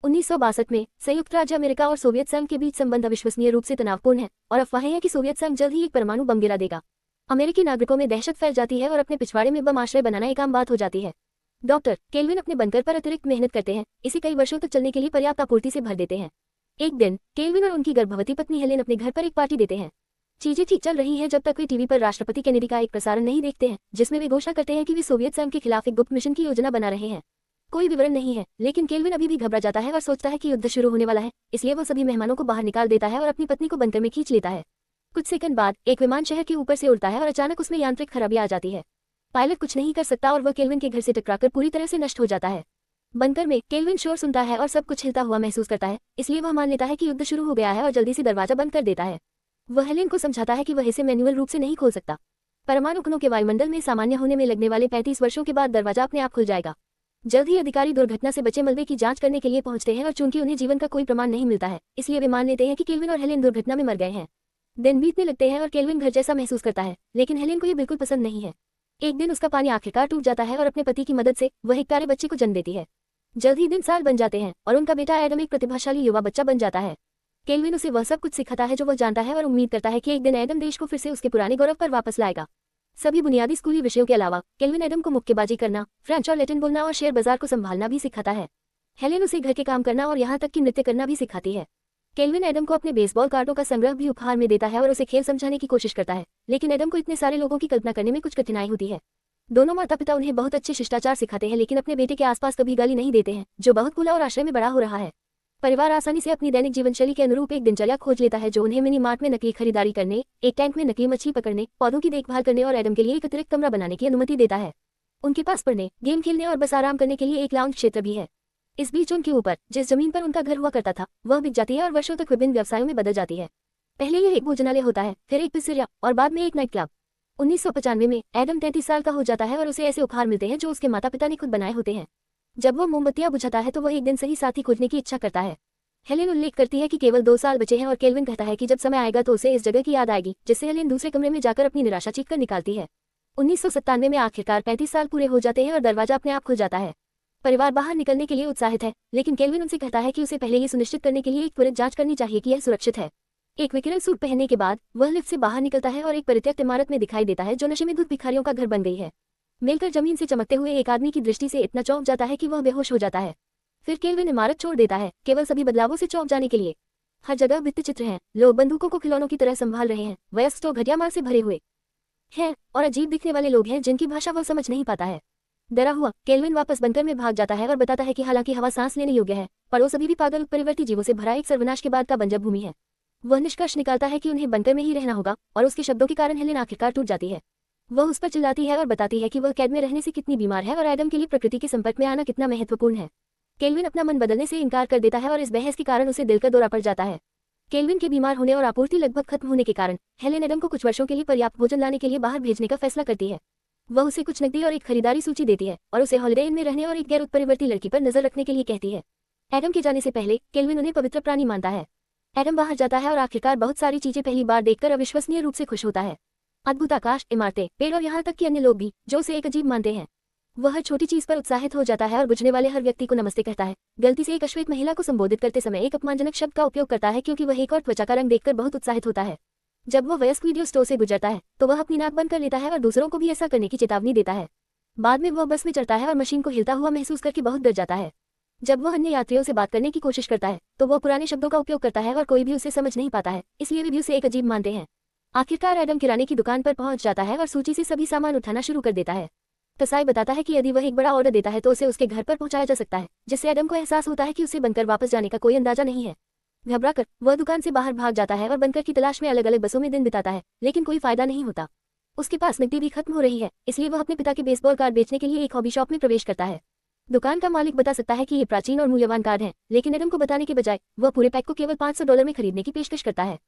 1962 में संयुक्त राज्य अमेरिका और सोवियत संघ के बीच संबंध अविश्वसनीय रूप से तनावपूर्ण है और अफवाहें हैं कि सोवियत संघ जल्द ही एक परमाणु बम गिरा देगा। अमेरिकी नागरिकों में दहशत फैल जाती है और अपने पिछवाड़े में बम आश्रय बनाना एक आम बात हो जाती है। डॉक्टर केल्विन अपने बंकर पर अतिरिक्त मेहनत करते हैं, इसे कई वर्षों तक चलने के लिए पर्याप्त आपूर्ति से भर देते हैं। एक दिन केल्विन और उनकी गर्भवती पत्नी हेलेन अपने घर पर एक पार्टी देते हैं। चीजें ठीक चल रही हैं जब तक वे टीवी पर राष्ट्रपति केनेडी का एक प्रसारण नहीं देखते हैं जिसमें वे घोषणा करते हैं कि वे सोवियत संघ के खिलाफ एक गुप्त मिशन की योजना बना रहे हैं। कोई विवरण नहीं है, लेकिन केल्विन अभी भी घबरा जाता है और सोचता है कि युद्ध शुरू होने वाला है, इसलिए वो सभी मेहमानों को बाहर निकाल देता है और अपनी पत्नी को बंकर में खींच लेता है। कुछ सेकंड बाद एक विमान शहर के ऊपर से उड़ता है और अचानक उसमें यांत्रिक खराबी आ जाती है। पायलट कुछ नहीं कर सकता और वह केल्विन के घर से टकराकर पूरी तरह से नष्ट हो जाता है। बंकर में केल्विन शोर सुनता है और सब कुछ हिलता हुआ महसूस करता है, इसलिए वह मान लेता है कि युद्ध शुरू हो गया है और जल्दी से दरवाजा बंद कर देता है। वह हेलेन को समझाता है कि वह इसे मैन्युअल रूप से नहीं खोल सकता। परमाणु कणों के वायुमंडल में सामान्य होने में लगने वाले 35 वर्षों के बाद दरवाजा अपने आप खुल जाएगा। जल्द ही अधिकारी दुर्घटना से बचे मलबे की जांच करने के लिए पहुंचते हैं और चूंकि उन्हें जीवन का कोई प्रमाण नहीं मिलता है, इसलिए वे मान लेते हैं कि केल्विन और हेलेन दुर्घटना में मर गए हैं। दिन बीतने लगते हैं और केल्विन घर जैसा महसूस करता है, लेकिन हेलेन को यह बिल्कुल पसंद नहीं है। एक दिन उसका पानी आखिरकार टूट जाता है और अपने पति की मदद से वह एक प्यारे बच्चे को जन्म देती है। जल्द ही दिन साल बन जाते हैं और उनका बेटा एडम एक प्रतिभाशाली युवा बच्चा बन जाता है। केल्विन उसे वह सब कुछ सिखाता है जो वह जानता है और उम्मीद करता है कि एक दिन एडम देश को फिर से उसके पुराने गौरव पर वापस लाएगा। सभी बुनियादी स्कूली विषयों के अलावा केल्विन एडम को मुक्केबाजी करना, फ्रेंच और लैटिन बोलना और शेयर बाजार को संभालना भी सिखाता है। हेलेन उसे घर के काम करना और यहाँ तक कि नृत्य करना भी सिखाती है। केल्विन एडम को अपने बेसबॉल कार्डों का संग्रह भी उपहार में देता है और उसे खेल समझाने की कोशिश करता है, लेकिन एडम को इतने सारे लोगों की कल्पना करने में कुछ कठिनाई होती है। दोनों माता पिता उन्हें बहुत अच्छे शिष्टाचार सिखाते हैं, लेकिन अपने बेटे के आसपास कभी गाली नहीं देते हैं, जो बहुत खुला और आश्रय में बड़ा हो रहा है। परिवार आसानी से अपनी दैनिक जीवनशैली के अनुरूप एक दिनचर्या खोज लेता है जो उन्हें मिनी मार्ट में नकली खरीदारी करने, एक टैंक में नकली मछली पकड़ने, पौधों की देखभाल करने और एडम के लिए एक अतिरिक्त कमरा बनाने की अनुमति देता है। उनके पास पढ़ने, गेम खेलने और बस आराम करने के लिए एक लाउंज क्षेत्र भी है। इस बीच उनके ऊपर जिस जमीन पर उनका घर हुआ करता था वह बिक जाती है और वर्षों तक विभिन्न व्यवसायों में बदल जाती है। पहले यह एक भोजनालय होता है, फिर एक पिज्जेरिया और बाद में एक नाइट क्लब। 1995 में एडम 33 साल का हो जाता है और उसे ऐसे उपहार मिलते हैं जो उसके माता पिता ने खुद बनाए होते हैं। जब वह मोमबत्तियां बुझाता है तो वह एक दिन सही साथी खोजने की इच्छा करता है। हेलेन उल्लेख करती है कि केवल 2 साल बचे हैं और केल्विन कहता है कि जब समय आएगा तो उसे इस जगह की याद आएगी, जिससे हेलेन दूसरे कमरे में जाकर अपनी निराशा चीख कर निकालती है। 1997 में आखिरकार 35 साल पूरे हो जाते हैं और दरवाजा अपने आप खुल जाता है। परिवार बाहर निकलने के लिए उत्साहित है, लेकिन केल्विन उनसे कहता है कि उसे पहले ये सुनिश्चित करने के लिए एक त्वरित जांच करनी चाहिए कि यह सुरक्षित है। एक विकिरण सूट पहनने के बाद वह लिफ्ट से बाहर निकलता है और एक परित्यक्त इमारत में दिखाई देता है जो नशे में धुत भिखारियों का घर बन गई है। मिलकर जमीन से चमकते हुए एक आदमी की दृष्टि से इतना चौंक जाता है कि वह बेहोश हो जाता है। फिर केल्विन इमारत छोड़ देता है, केवल सभी बदलावों से चौंक जाने के लिए। हर जगह भित्ति चित्र हैं, लोग बंदूकों को खिलौनों की तरह संभाल रहे हैं, वयस्क तो घटिया माल से भरे हुए हैं और अजीब दिखने वाले लोग हैं जिनकी भाषा वह समझ नहीं पाता है। डरा हुआ केल्विन वापस बंकर में भाग जाता है और बताता है कि हालांकि हवा सांस लेने योग्य है, पड़ोस अभी भी पागल उत्परिवर्ती जीवों से भरा एक सर्वनाश के बाद का बंजर भूमि है। वह निष्कर्ष निकालता है कि उन्हें बंकर में ही रहना होगा और उसके शब्दों के कारण हेलेन आखिरकार टूट जाती है। वह उस पर चिल्लाती है और बताती है कि वह कैद में रहने से कितनी बीमार है और एडम के लिए प्रकृति के संपर्क में आना कितना महत्वपूर्ण है। केल्विन अपना मन बदलने से इनकार कर देता है और इस बहस के कारण उसे दिल का दौरा पड़ जाता है। केल्विन के बीमार होने और आपूर्ति लगभग खत्म होने के कारण हेलेन एडम को कुछ वर्षों के लिए पर्याप्त भोजन लाने के लिए बाहर भेजने का फैसला करती है। वह उसे कुछ नकदी और एक खरीदारी सूची देती है और उसे हॉलिडे इन में रहने और एक गैर उत्परिवर्ती लड़की पर नजर रखने के लिए कहती है। एडम के जाने से पहले केल्विन उन्हें पवित्र प्राणी मानता है। एडम बाहर जाता है और आखिरकार बहुत सारी चीजें पहली बार देखकर अविश्वसनीय रूप से खुश होता है। अद्भुत आकाश, इमारतें, पेड़ और यहाँ तक कि अन्य लोग भी जो उसे एक अजीब मानते हैं। वह हर छोटी चीज पर उत्साहित हो जाता है और बुझने वाले हर व्यक्ति को नमस्ते कहता है। गलती से एक अश्वेत महिला को संबोधित करते समय एक अपमानजनक शब्द का उपयोग करता है क्योंकि वह एक और त्वचा का रंग देखकर बहुत उत्साहित होता है। जब वह वयस्क वीडियो स्टोर से गुजरता है तो वह अपनी नाक बंद कर लेता है और दूसरों को भी ऐसा करने की चेतावनी देता है। बाद में वह बस में चढ़ता है और मशीन को हिलता हुआ महसूस करके बहुत डर जाता है। जब वह अन्य यात्रियों से बात करने की कोशिश करता है तो वह पुराने शब्दों का उपयोग करता है और कोई भी उसे समझ नहीं पाता है, इसलिए वे भी उसे एक अजीब मानते हैं। आखिरकार एडम किराने की दुकान पर पहुंच जाता है और सूची से सभी सामान उठाना शुरू कर देता है। कसाई बताता है कि यदि वह एक बड़ा ऑर्डर देता है तो उसे उसके घर पर पहुंचाया जा सकता है, जिससे एडम को एहसास होता है कि उसे बनकर वापस जाने का कोई अंदाजा नहीं है। घबराकर वह दुकान से बाहर भाग जाता है और बनकर की तलाश में अलग अलग बसों में दिन बिताता है, लेकिन कोई फायदा नहीं होता। उसके पास नकदी भी खत्म हो रही है, इसलिए वह अपने पिता के बेसबॉल कार्ड बेचने के लिए एक हॉबी शॉप में प्रवेश करता है। दुकान का मालिक बता सकता है कि ये प्राचीन और मूल्यवान कार्ड हैं, लेकिन एडम को बताने के बजाय वह पूरे पैक को केवल $500 में खरीदने की पेशकश करता है।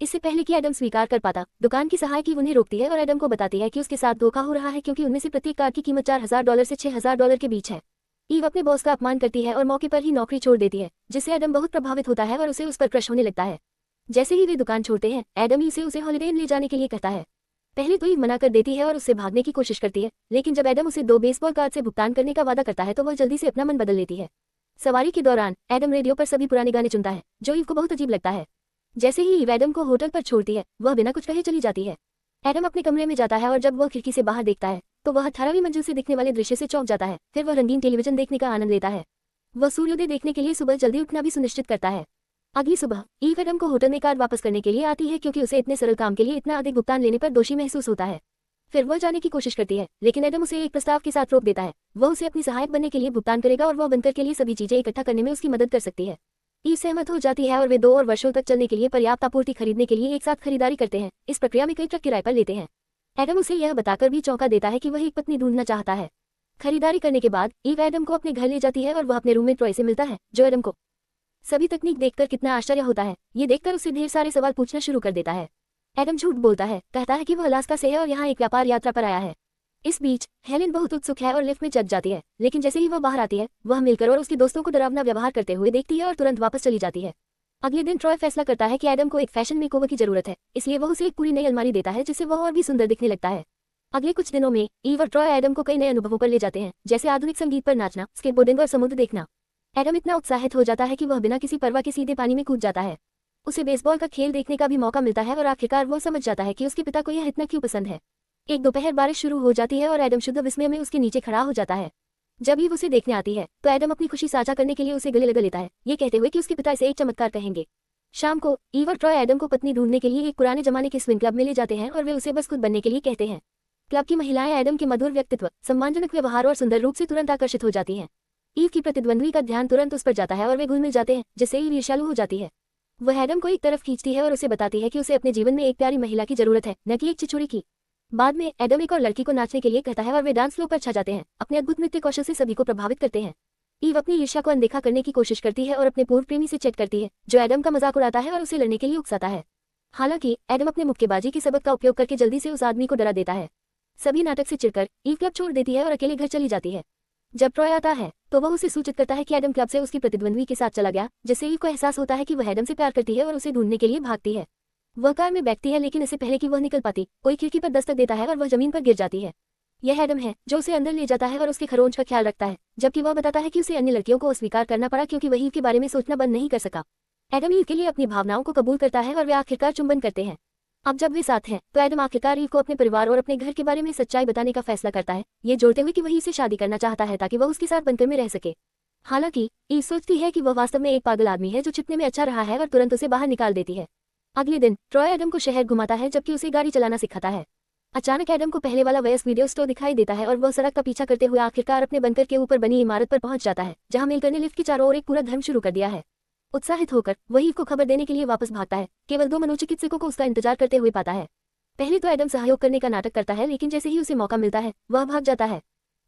इससे पहले कि एडम स्वीकार कर पाता, दुकान की सहायक उन्हें रोकती है और एडम को बताती है कि उसके साथ धोखा हो रहा है क्योंकि उनमें से प्रत्येक कार्ड की कीमत $4000 से $6000 के बीच है। ईव अपने बॉस का अपमान करती है और मौके पर ही नौकरी छोड़ देती है, जिससे एडम बहुत प्रभावित होता है और उसे उस पर क्रश होने लगता है। जैसे ही वे दुकान छोड़ते हैं एडम उसे हॉलिडे इन ले जाने के लिए कहता है। पहले तो ईव मना कर देती है और उससे भागने की कोशिश करती है, लेकिन जब एडम उसे 2 बेसबॉल कार्ड से भुगतान करने का वादा करता है तो वह जल्दी से अपना मन बदल लेती है। सवारी के दौरान एडम रेडियो पर सभी पुराने गाने चुनता है, जो ईव को बहुत अजीब लगता है। जैसे ही ईव एडम को होटल पर छोड़ती है, वह बिना कुछ कहे चली जाती है। एडम अपने कमरे में जाता है और जब वह खिड़की से बाहर देखता है तो वह 18वीं मंजिल से दिखने वाले दृश्य से चौंक जाता है। फिर वह रंगीन टेलीविजन देखने का आनंद लेता है। वह सूर्योदय देखने के लिए सुबह जल्दी उठना भी सुनिश्चित करता है। अगली सुबह ईव एडम को होटल में कार्ड वापस करने के लिए आती है, क्योंकि उसे इतने सरल काम के लिए इतना अधिक भुगतान लेने पर दोषी महसूस होता है। फिर वह जाने की कोशिश करती है, लेकिन एडम उसे एक प्रस्ताव के साथ रोक देता है। वह उसे अपनी सहायक बनने के लिए भुगतान करेगा और वह बनकर के लिए सभी चीजें इकट्ठा करने में उसकी मदद कर सकती है। ईव सहमत हो जाती है और वे 2 और वर्षों तक चलने के लिए पर्याप्त आपूर्ति खरीदने के लिए एक साथ खरीदारी करते हैं। इस प्रक्रिया में कई ट्रक किराए पर लेते हैं। एडम उसे यह बताकर भी चौंका देता है कि वह एक पत्नी ढूंढना चाहता है। खरीदारी करने के बाद ईव एडम को अपने घर ले जाती है और वह अपने रूममेट ट्रॉय से मिलता है, जो एडम को सभी तकनीक देखकर कितना आश्चर्य होता है। ये देखकर उसे ढेर सारे सवाल पूछना शुरू कर देता है। एडम झूठ बोलता है, कहता है कि वह अलास्का से है और यहाँ एक व्यापार यात्रा पर आया है। इस बीच हेलेन बहुत उत्सुक है और लिफ्ट में जग जाती है, लेकिन जैसे ही वह बाहर आती है, वह मिलकर और उसके दोस्तों को डरावना व्यवहार करते हुए देखती है और तुरंत वापस चली जाती है। अगले दिन ट्रॉय फैसला करता है कि एडम को एक फैशन मेकओवर की जरूरत है, इसलिए वह उसे एक पूरी नई अलमारी देता है, जिससे वह और भी सुंदर दिखने लगता है। अगले कुछ दिनों में ईव और ट्रॉय एडम को कई नए अनुभवों पर ले जाते हैं, जैसे आधुनिक संगीत पर नाचना, स्केटबोर्डिंग और समुद्र देखना। एडम इतना उत्साहित हो जाता है कि वह बिना किसी परवाह के सीधे पानी में कूद जाता है। उसे बेसबॉल का खेल देखने का भी मौका मिलता है और आखिरकार वह समझ जाता है कि उसके पिता को यह इतना क्यों पसंद है। एक दोपहर बारिश शुरू हो जाती है और एडम शुद्ध विस्मय में उसके नीचे खड़ा हो जाता है। जब ईव उसे देखने आती है तो एडम अपनी खुशी साझा करने के लिए उसे गले लगा लेता है, ये कहते हुए कि उसके पिता इसे एक चमत्कार कहेंगे। शाम को ईव और ट्रॉय एडम को पत्नी ढूंढने के लिए एक पुराने जमाने के स्विंग क्लब में ले जाते हैं और वे उसे बस खुद बनने के लिए कहते हैं। क्लब की महिलाएं एडम के मधुर व्यक्तित्व, सम्मानजनक व्यवहार और सुंदर रूप से तुरंत आकर्षित हो जाती हैं। ईव की प्रतिद्वंद्वी का ध्यान तुरंत उस पर जाता है और वे घुल मिल जाते हैं, जिससे ईव ईर्ष्यालु हो जाती है। वह एडम को एक तरफ खींचती है और उसे बताती है कि उसे अपने जीवन में एक प्यारी महिला की जरूरत है, न कि एक छिछोरी की। बाद में एडम एक और लड़की को नाचने के लिए कहता है और वे डांस फ्लोर पर छा जाते हैं, अपने अद्भुत नृत्य कौशल से सभी को प्रभावित करते हैं। ईव अपनी ईर्ष्या को अनदेखा करने की कोशिश करती है और अपने पूर्व प्रेमी से चैट करती है, जो एडम का मजाक उड़ाता है और उसे लड़ने के लिए उकसाता है। हालांकि एडम अपने मुक्केबाजी के सबक का उपयोग करके जल्दी से उस आदमी को डरा देता है। सभी नाटक से चिढ़कर ईव क्लब छोड़ देती है और अकेले घर चली जाती है। जब ट्रॉय आता है तो वह उसे सूचित करता है कि एडम क्लब से उसकी प्रतिद्वंद्वी के साथ चला गया, जिससे ईव को एहसास होता है कि वह एडम से प्यार करती है और उसे ढूंढने के लिए भागती है। वह कार में बैठती है, लेकिन इससे पहले कि वह निकल पाती, कोई खिड़की पर दस्तक देता है और वह जमीन पर गिर जाती है। यह एडम है जो उसे अंदर ले जाता है और उसके खरोंच का ख्याल रखता है, जबकि वह बताता है कि उसे अन्य लड़कियों को अस्वीकार करना पड़ा क्योंकि वह ईव के बारे में सोचना बंद नहीं कर सका। एडम ईव के लिए अपनी भावनाओं को कबूल करता है और वे आखिरकार चुंबन करते हैं। अब जब वे साथ हैं तो एडम आखिरकार ईव को अपने परिवार और अपने घर के बारे में सच्चाई बताने का फैसला करता है, ये जोड़ते हुए कि वह इसे शादी करना चाहता है ताकि वह उसके साथ बनकर में रह सके। हालांकि ईव सोचती है कि वह वास्तव में एक पागल आदमी है जो छिपने में अच्छा रहा है और तुरंत उसे बाहर निकाल देती है। अगले दिन ट्रॉय एडम को शहर घुमाता है, जबकि उसे गाड़ी चलाना सिखाता है। अचानक एडम को पहले वाला वयस्क वीडियो स्टोर दिखाई देता है और वह सड़क का पीछा करते हुए आखिरकार अपने बंकर के ऊपर बनी इमारत पर पहुंच जाता है, जहां मिलकर ने लिफ्ट के चारों ओर एक पूरा धर्म शुरू कर दिया है। उत्साहित होकर वह ईव को खबर देने के लिए वापस भागता है, केवल 2 मनोचिकित्सकों को उसका इंतजार करते हुए पाता है। पहले तो एडम सहयोग करने का नाटक करता है, लेकिन जैसे ही उसे मौका मिलता है वह भाग जाता है,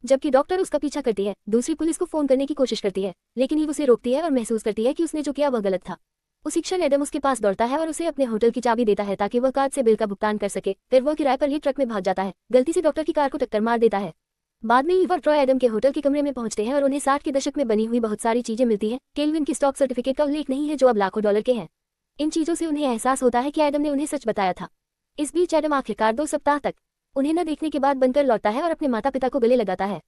जबकि डॉक्टर उसका पीछा करती है। दूसरी पुलिस को फोन करने की कोशिश करती है, लेकिन ईव उसे रोकती है और महसूस करती है कि उसने जो किया वह गलत था। उसी क्षण एडम उसके पास दौड़ता है और उसे अपने होटल की चाबी देता है ताकि वह कार्ड से बिल का भुगतान कर सके। फिर वह किराए पर ही ट्रक में भाग जाता है, गलती से डॉक्टर की कार को टक्कर मार देता है। बाद में ईव और ट्रॉय एडम के होटल के कमरे में पहुंचते हैं और उन्हें 60 के दशक में बनी हुई बहुत सारी चीजें मिलती हैं। केल्विन की स्टॉक सर्टिफिकेट का उल्लेख नहीं है, जो अब लाखों डॉलर के हैं। इन चीजों से उन्हें एहसास होता है कि एडम ने उन्हें सच बताया था। इस बीच एडम आखिरकार 2 सप्ताह तक उन्हें न देखने के बाद बनकर लौटता है और अपने माता पिता को गले लगाता है।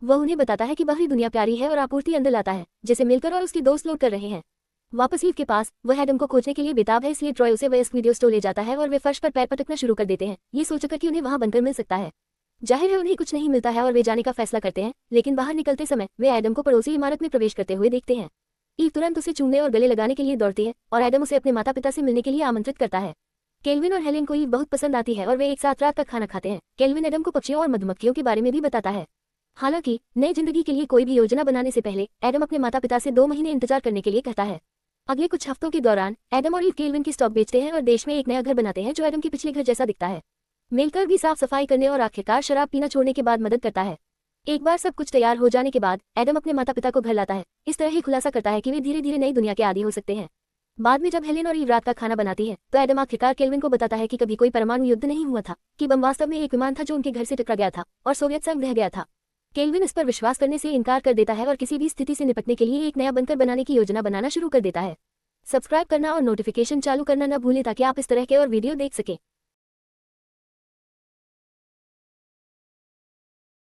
वह उन्हें बताता है कि बाहरी दुनिया प्यारी है और आपूर्ति अंदर लाता है, जिसे मिलकर और उसके दोस्त लोड कर रहे हैं। वापस ईव के पास वह एडम को खोजने के लिए बेताब है, इसलिए ट्रॉय उसे वयस्क वीडियो स्टोर ले जाता है और वे फर्श पर पैर पटकना शुरू कर देते हैं, ये सोचकर कि उन्हें वहां बनकर मिल सकता है। जाहिर है उन्हें कुछ नहीं मिलता है और वे जाने का फैसला करते हैं, लेकिन बाहर निकलते समय वे एडम को पड़ोसी इमारत में प्रवेश करते हुए देखते हैं। ईव तुरंत उसे चूमने और गले लगाने के लिए दौड़ती है और एडम उसे अपने माता पिता से मिलने के लिए आमंत्रित करता है। केल्विन और हेलेन को ईव बहुत पसंद आती है और वे एक साथ रात का खाना खाते हैं। केल्विन एडम को पक्षियों और मधुमक्खियों के बारे में भी बताता है। हालांकि नई जिंदगी के लिए कोई भी योजना बनाने से पहले एडम अपने माता पिता से 2 महीने इंतजार करने के लिए कहता है। अगले कुछ हफ्तों के दौरान एडम और ईव केल्विन की स्टॉक बेचते हैं और देश में एक नया घर बनाते हैं, जो एडम के पिछले घर जैसा दिखता है। मिलकर भी साफ सफाई करने और आखिरकार शराब पीना छोड़ने के बाद मदद करता है। एक बार सब कुछ तैयार हो जाने के बाद एडम अपने माता पिता को घर लाता है। इस तरह ही खुलासा करता है कि वे धीरे धीरे नई दुनिया के आदी हो सकते हैं। बाद में जब हेलेन और ईव रात का खाना बनाती है तो एडम आखिरकार केल्विन को बताता है कि कभी कोई परमाणु युद्ध नहीं हुआ था, कि बम वास्तव में एक विमान था जो उनके घर से टकरा गया था और सोवियत संघ रह गया था। केल्विन इस पर विश्वास करने से इनकार कर देता है और किसी भी स्थिति से निपटने के लिए एक नया बंकर बनाने की योजना बनाना शुरू कर देता है। सब्सक्राइब करना और नोटिफिकेशन चालू करना न भूलें ताकि आप इस तरह के और वीडियो देख सकें।